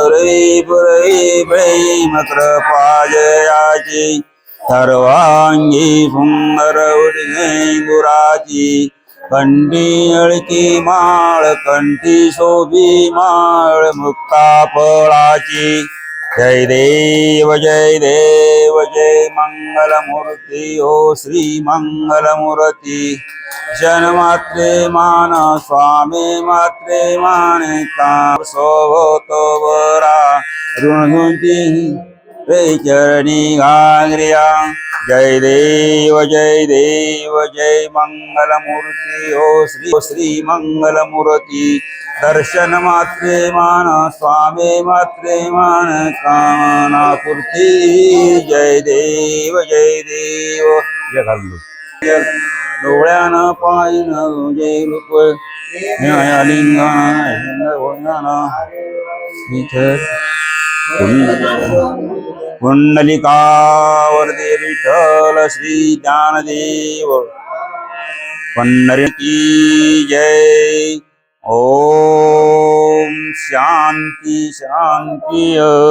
पुरवी पुरवी प्रेम कृपा जयाची सर्वांगी सुंदर उठणे गुराची कंठी अळकी माळ कंठी शोभी माळ मुक्ता फळाची जय देव जय मंगलमूर्ती ओ श्री मंगलमूर्ती जन्मात्रे मान स्वामी मात्रे मान काम सोभतो बरा ऋणधुंती रे चरणी घागरिया जय देव जय मंगलमूर्ती ओ श्री मंगलमूर्ती दर्शन मात्रे मान स्वामी मात्रे मान कामना पूर्ती जय देव जय घालू डोळ्यानं पाहिलं जय रूप कुंडलिकावरती विठ्ठल श्री ज्ञानदेव पंढरी की जय ओम शांती शांती